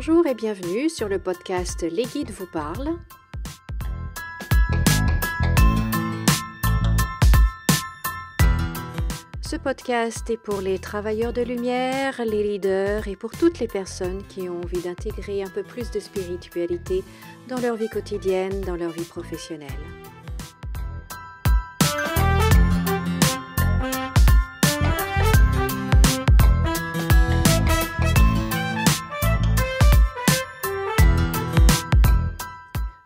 Bonjour et bienvenue sur le podcast Les Guides vous parlent. Ce podcast est pour les travailleurs de lumière, les leaders et pour toutes les personnes qui ont envie d'intégrer un peu plus de spiritualité dans leur vie quotidienne, dans leur vie professionnelle.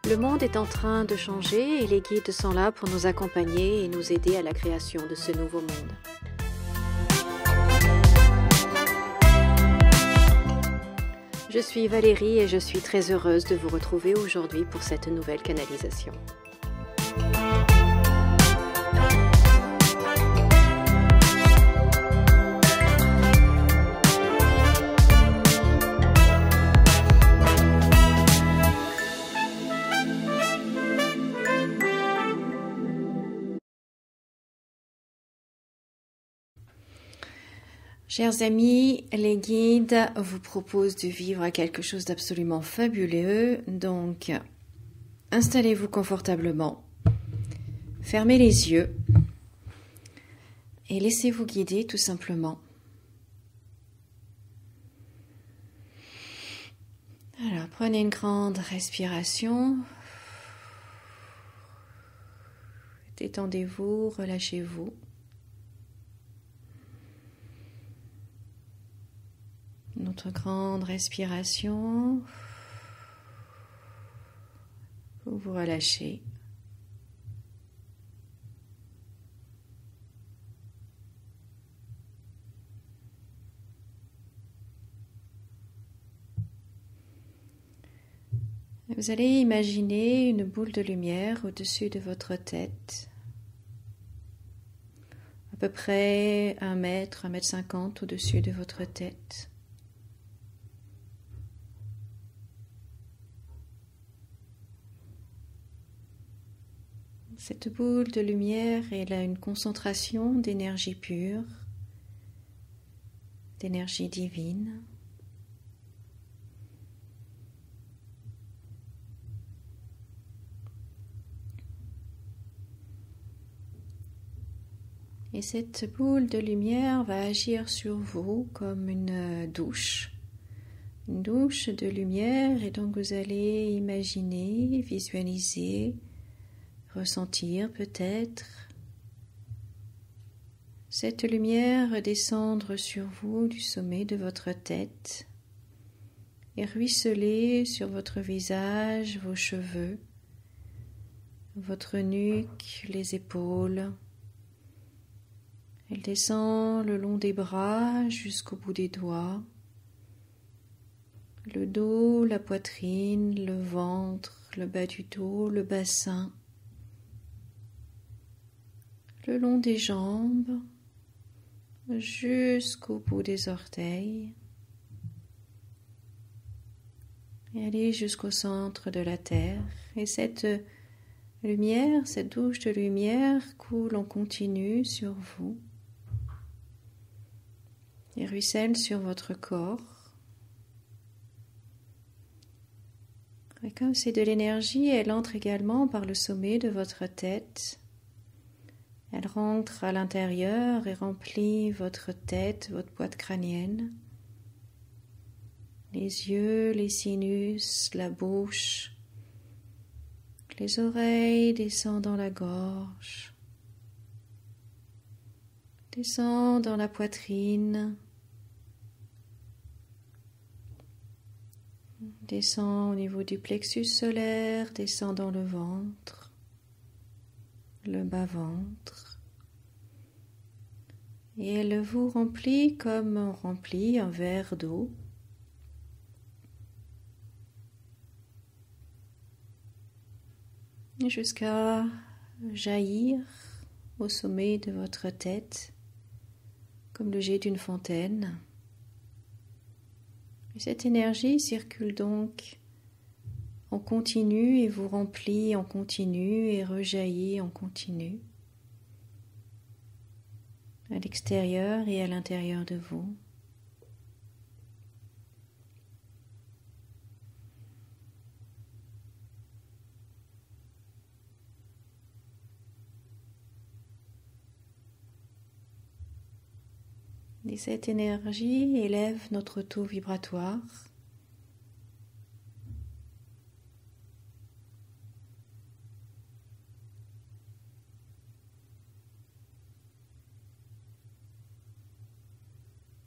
Le monde est en train de changer et les guides sont là pour nous accompagner et nous aider à la création de ce nouveau monde. Je suis Valérie et je suis très heureuse de vous retrouver aujourd'hui pour cette nouvelle canalisation. Chers amis, les guides vous proposent de vivre quelque chose d'absolument fabuleux, donc installez-vous confortablement, fermez les yeux et laissez-vous guider tout simplement. Alors, prenez une grande respiration, détendez-vous, relâchez-vous. Une autre grande respiration. Vous vous relâchez. Vous allez imaginer une boule de lumière au-dessus de votre tête. À peu près 1 mètre, 1,50 m au-dessus de votre tête. Cette boule de lumière, elle a une concentration d'énergie pure, d'énergie divine. Et cette boule de lumière va agir sur vous comme une douche de lumière, et donc vous allez imaginer, visualiser, ressentir peut-être cette lumière descendre sur vous du sommet de votre tête et ruisseler sur votre visage, vos cheveux, votre nuque, les épaules. Elle descend le long des bras jusqu'au bout des doigts, le dos, la poitrine, le ventre, le bas du dos, le bassin, le long des jambes, jusqu'au bout des orteils, et aller jusqu'au centre de la terre. Et cette lumière, cette douche de lumière coule en continu sur vous et ruisselle sur votre corps. Et comme c'est de l'énergie, elle entre également par le sommet de votre tête. Elle rentre à l'intérieur et remplit votre tête, votre boîte crânienne, les yeux, les sinus, la bouche, les oreilles, descend dans la gorge, descend dans la poitrine, descend au niveau du plexus solaire, descend dans le ventre, le bas-ventre, et elle vous remplit comme on remplit un verre d'eau. Jusqu'à jaillir au sommet de votre tête comme le jet d'une fontaine. Et cette énergie circule donc en continu et vous remplit en continu et rejaillit en continu à l'extérieur et à l'intérieur de vous. Et cette énergie élève notre taux vibratoire.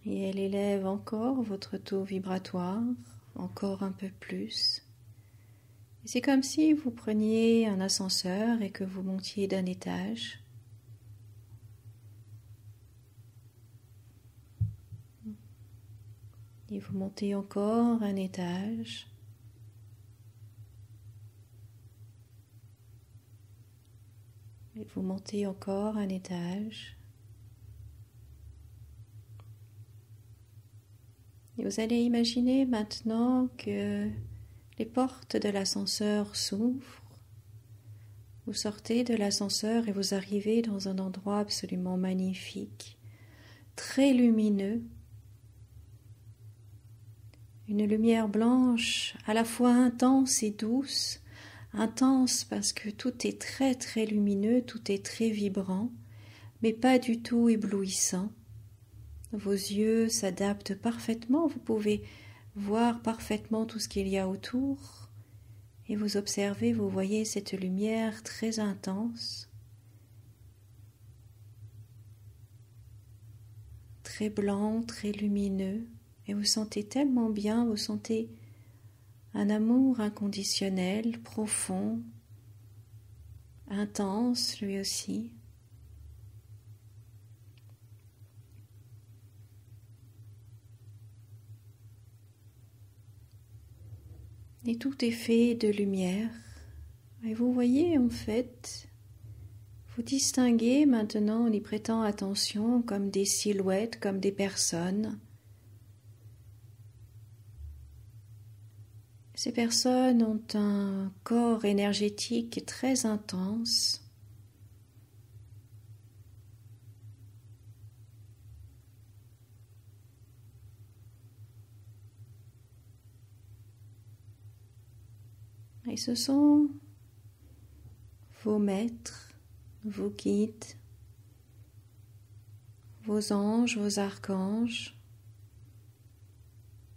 Et elle élève encore votre taux vibratoire, encore un peu plus. Et c'est comme si vous preniez un ascenseur et que vous montiez d'un étage. Et vous montez encore un étage. Et vous montez encore un étage. Et vous allez imaginer maintenant que les portes de l'ascenseur s'ouvrent. Vous sortez de l'ascenseur et vous arrivez dans un endroit absolument magnifique, très lumineux. Une lumière blanche à la fois intense et douce. Intense parce que tout est très très lumineux, tout est très vibrant, mais pas du tout éblouissant. Vos yeux s'adaptent parfaitement, vous pouvez voir parfaitement tout ce qu'il y a autour et vous observez, vous voyez cette lumière très intense, très blanc, très lumineux et vous sentez tellement bien, vous sentez un amour inconditionnel, profond, intense lui aussi. Et tout est fait de lumière. Et vous voyez en fait, vous distinguez maintenant en y prêtant attention comme des silhouettes, comme des personnes. Ces personnes ont un corps énergétique très intense. Et ce sont vos maîtres, vos guides, vos anges, vos archanges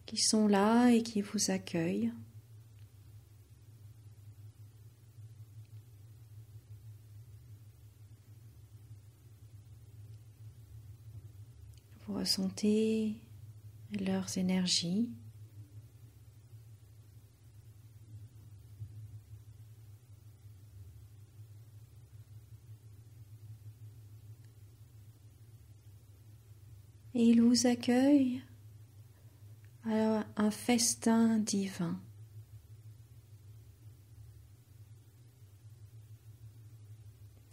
qui sont là et qui vous accueillent. Vous ressentez leurs énergies. Et ils vous accueillent à un festin divin.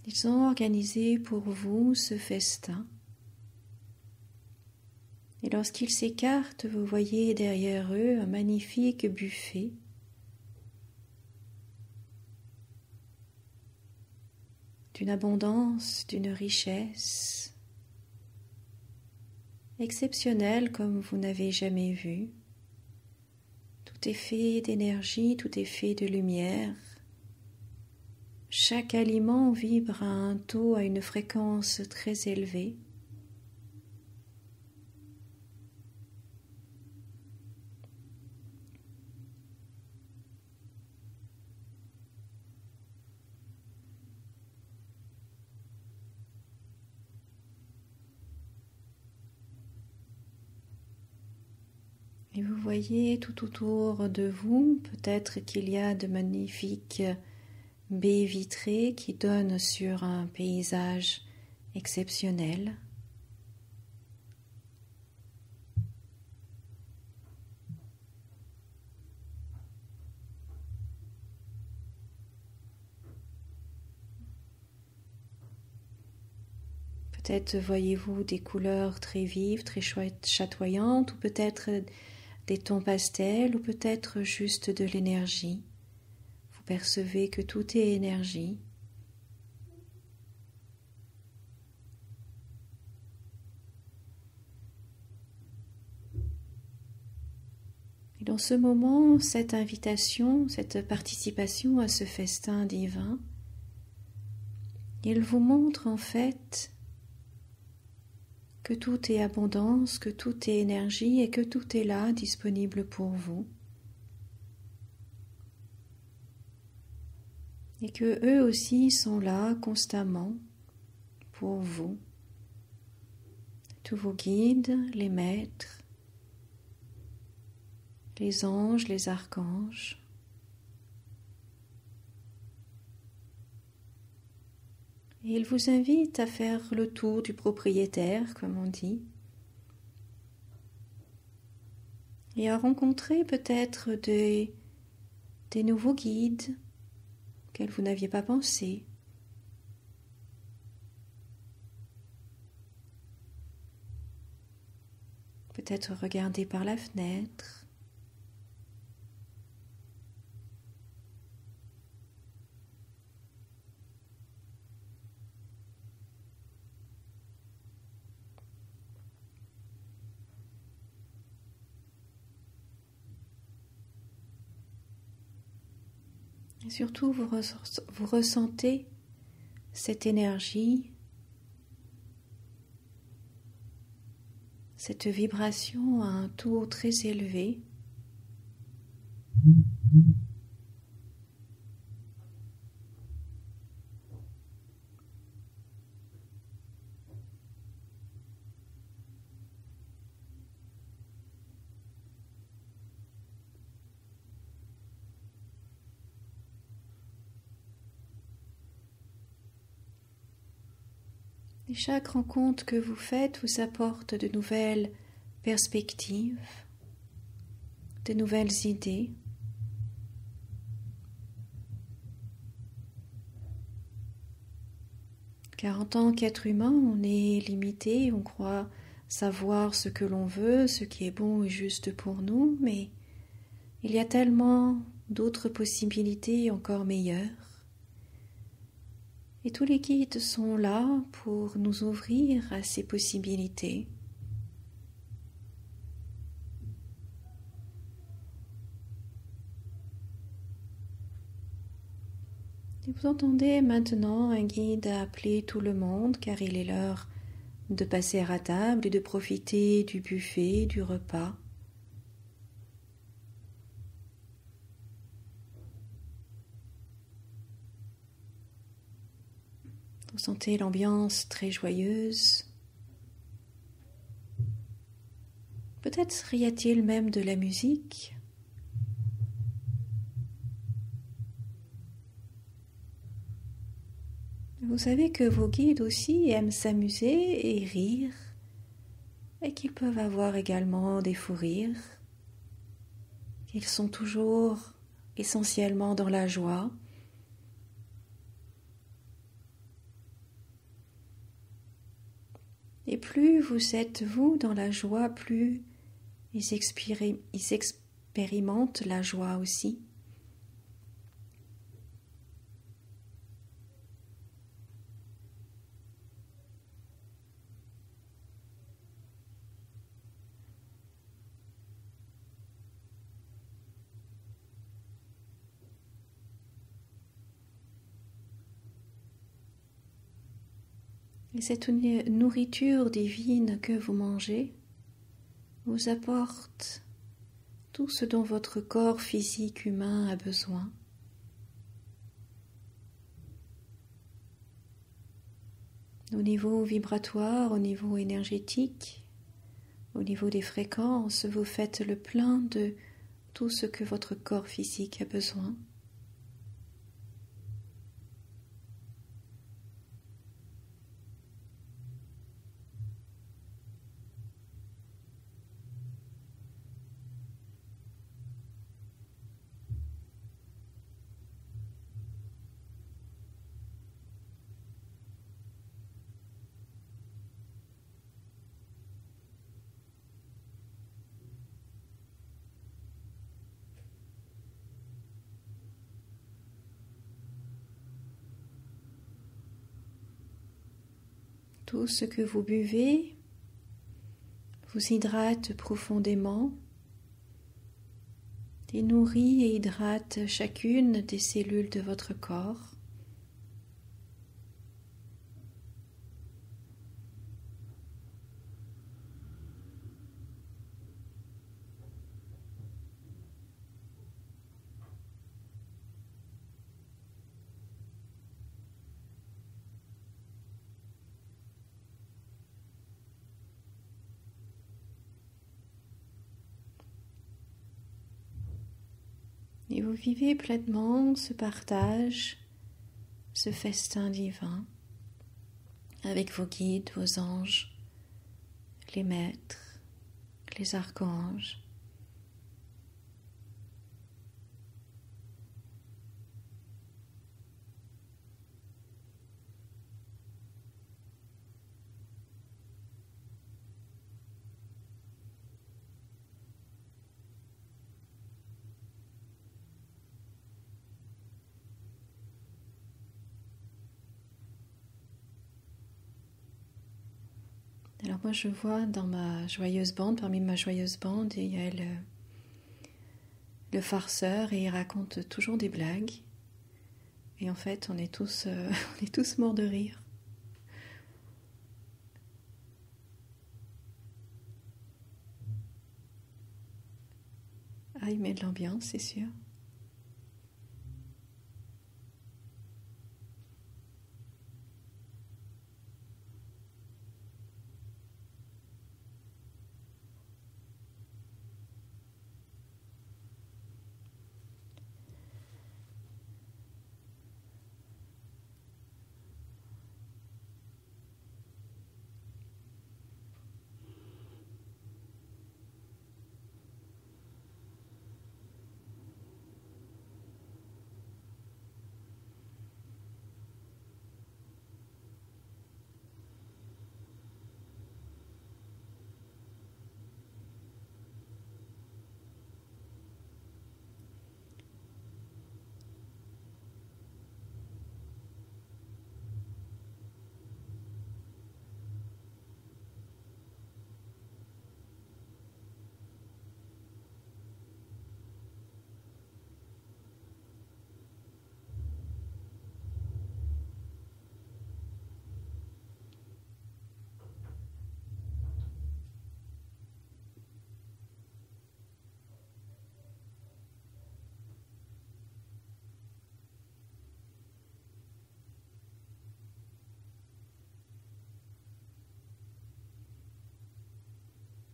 Ils ont organisé pour vous ce festin. Et lorsqu'ils s'écartent, vous voyez derrière eux un magnifique buffet. D'une abondance, d'une richesse exceptionnelle comme vous n'avez jamais vu. Tout est fait d'énergie, tout est fait de lumière. Chaque aliment vibre à un taux, à une fréquence très élevée. Et vous voyez tout autour de vous, peut-être qu'il y a de magnifiques baies vitrées qui donnent sur un paysage exceptionnel. Peut-être voyez-vous des couleurs très vives, très chatoyantes, ou peut-être des tons pastels, ou peut-être juste de l'énergie. Vous percevez que tout est énergie. Et dans ce moment, cette invitation, cette participation à ce festin divin, il vous montre en fait que tout est abondance, que tout est énergie et que tout est là, disponible pour vous. Et que eux aussi sont là constamment pour vous. Tous vos guides, les maîtres, les anges, les archanges. Et il vous invite à faire le tour du propriétaire, comme on dit, et à rencontrer peut-être des nouveaux guides auxquels vous n'aviez pas pensé. Peut-être regarder par la fenêtre. Et surtout, vous ressentez cette énergie, cette vibration à un taux très élevé. Et chaque rencontre que vous faites vous apporte de nouvelles perspectives, de nouvelles idées. Car en tant qu'être humain, on est limité, on croit savoir ce que l'on veut, ce qui est bon et juste pour nous, mais il y a tellement d'autres possibilités encore meilleures. Et tous les guides sont là pour nous ouvrir à ces possibilités. Et vous entendez maintenant un guide appeler tout le monde car il est l'heure de passer à table et de profiter du buffet, du repas. Vous sentez l'ambiance très joyeuse. Peut-être y a-t-il même de la musique. Vous savez que vos guides aussi aiment s'amuser et rire, et qu'ils peuvent avoir également des fous rires. Ils sont toujours essentiellement dans la joie. Et plus vous êtes, vous, dans la joie, plus ils expérimentent la joie aussi. Et cette nourriture divine que vous mangez vous apporte tout ce dont votre corps physique humain a besoin. Au niveau vibratoire, au niveau énergétique, au niveau des fréquences, vous faites le plein de tout ce que votre corps physique a besoin. Tout ce que vous buvez vous hydrate profondément et nourrit et hydrate chacune des cellules de votre corps. Et vous vivez pleinement ce partage, ce festin divin avec vos guides, vos anges, les maîtres, les archanges. Alors moi je vois dans ma joyeuse bande, parmi ma joyeuse bande, il y a le farceur et il raconte toujours des blagues. Et en fait on est tous, on est tous morts de rire. Ah, il met de l'ambiance, c'est sûr.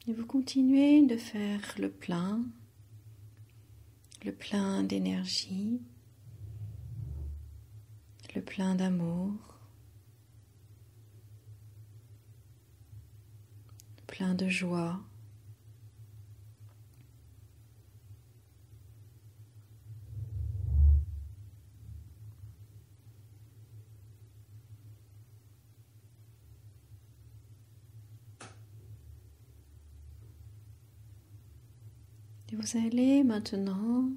Et vous continuez de faire le plein d'énergie, le plein d'amour, plein de joie. Et vous allez maintenant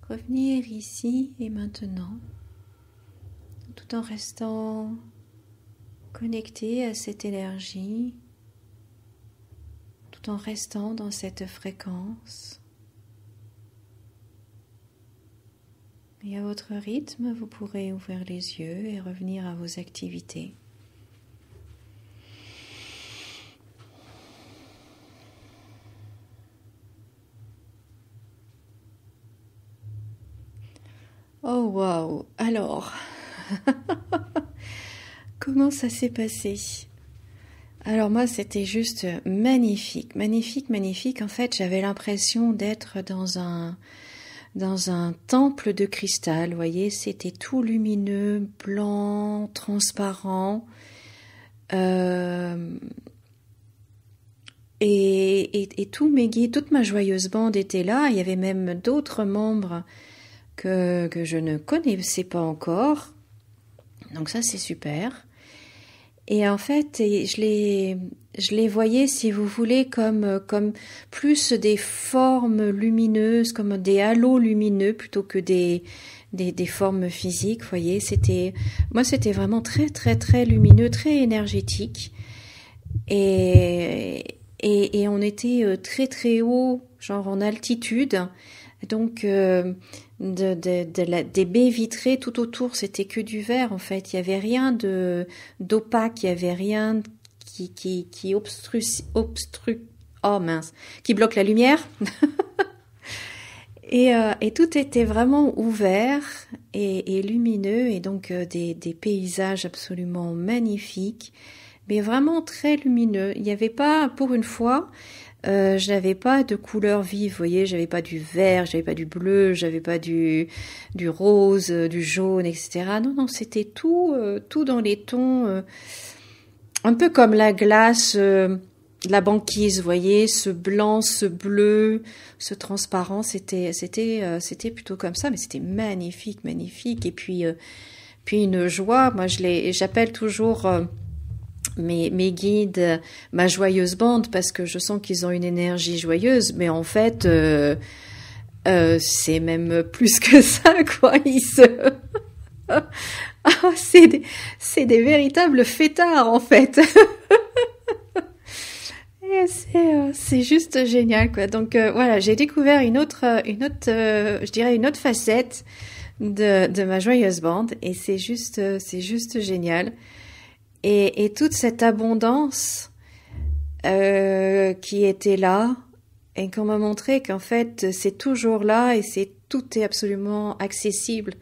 revenir ici et maintenant, tout en restant connecté à cette énergie, tout en restant dans cette fréquence. Et à votre rythme, vous pourrez ouvrir les yeux et revenir à vos activités. Oh waouh! Alors, comment ça s'est passé? Alors moi, c'était juste magnifique, magnifique, magnifique. En fait, j'avais l'impression d'être dans un temple de cristal. Vous voyez, c'était tout lumineux, blanc, transparent. Et tous mes guides, toute ma joyeuse bande était là. Il y avait même d'autres membres que je ne connaissais pas encore. Donc ça, c'est super. Et en fait, je les voyais, si vous voulez, comme plus des formes lumineuses, comme des halos lumineux, plutôt que des formes physiques, vous voyez. Moi, c'était vraiment très, très, très lumineux, très énergétique. Et on était très, très haut, genre en altitude. Donc, des baies vitrées tout autour, c'était que du verre en fait. Il y avait rien d'opaque, il y avait rien qui qui bloque la lumière. Et tout était vraiment ouvert et lumineux, et donc des paysages absolument magnifiques, mais vraiment très lumineux. Il n'y avait pas, pour une fois, je n'avais pas de couleur vive, vous voyez, j'avais pas du vert, j'avais pas du bleu, j'avais pas du rose, du jaune, etc. Non, non, c'était tout dans les tons, un peu comme la glace, la banquise, vous voyez, ce blanc, ce bleu, ce transparent, c'était plutôt comme ça, mais c'était magnifique, magnifique. Et puis une joie, moi j'appelle toujours mes guides, ma joyeuse bande, parce que je sens qu'ils ont une énergie joyeuse, mais en fait, c'est même plus que ça, quoi. C'est des véritables fêtards, en fait. Et c'est juste génial, quoi. Donc voilà, j'ai découvert une autre, je dirais une autre facette de ma joyeuse bande, et c'est juste génial. Et toute cette abondance qui était là, et qu'on m'a montré qu'en fait c'est toujours là, et tout est absolument accessible,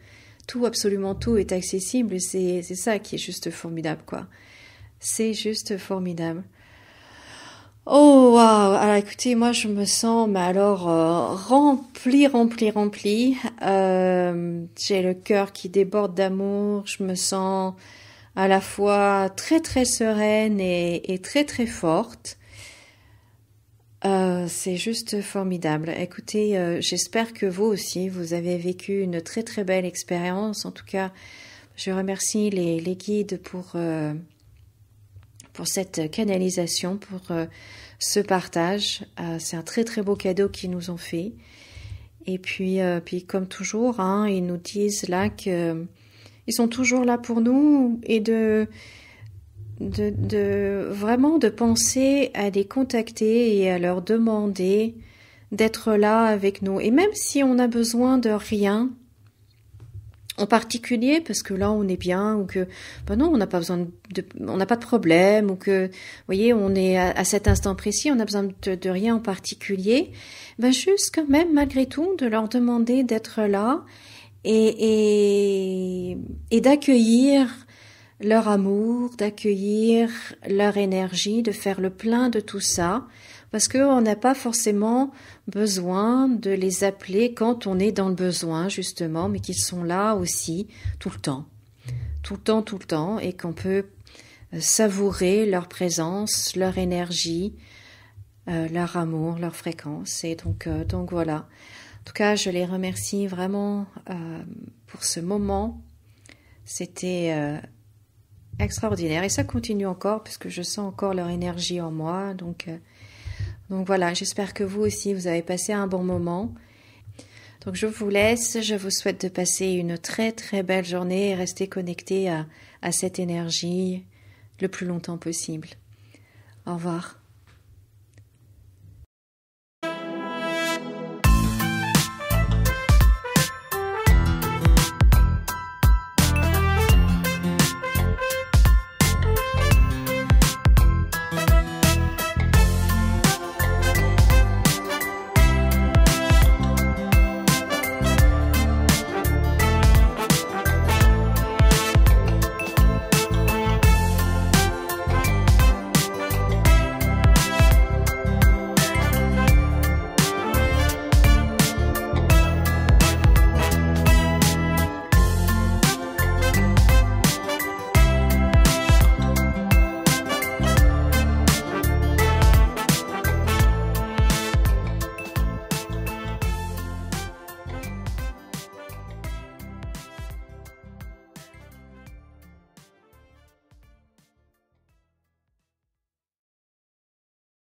absolument tout est accessible, et c'est ça qui est juste formidable, quoi. C'est juste formidable. Oh waouh! Alors écoutez, moi je me sens, mais alors remplie. J'ai le cœur qui déborde d'amour. Je me sens à la fois très très sereine et très très forte. C'est juste formidable. Écoutez, j'espère que vous aussi vous avez vécu une très très belle expérience. En tout cas, je remercie les guides pour cette canalisation, pour ce partage. C'est un très très beau cadeau qu'ils nous ont fait. Et puis comme toujours, hein, ils nous disent là que ils sont toujours là pour nous, et de vraiment de penser à les contacter et à leur demander d'être là avec nous. Et même si on a besoin de rien en particulier, parce que là on est bien, ou que non, on n'a pas besoin on n'a pas de problème, ou que vous voyez, on est à cet instant précis, on a besoin de rien en particulier, juste quand même malgré tout de leur demander d'être là et d'accueillir leur amour, d'accueillir leur énergie, de faire le plein de tout ça, parce qu'on n'a pas forcément besoin de les appeler quand on est dans le besoin, justement, mais qu'ils sont là aussi tout le temps, et qu'on peut savourer leur présence, leur énergie, leur amour, leur fréquence. Et donc voilà. En tout cas, je les remercie vraiment pour ce moment. C'était extraordinaire, et ça continue encore, puisque je sens encore leur énergie en moi. Donc voilà, j'espère que vous aussi, vous avez passé un bon moment. Donc je vous laisse, je vous souhaite de passer une très très belle journée et rester connecté à cette énergie le plus longtemps possible. Au revoir.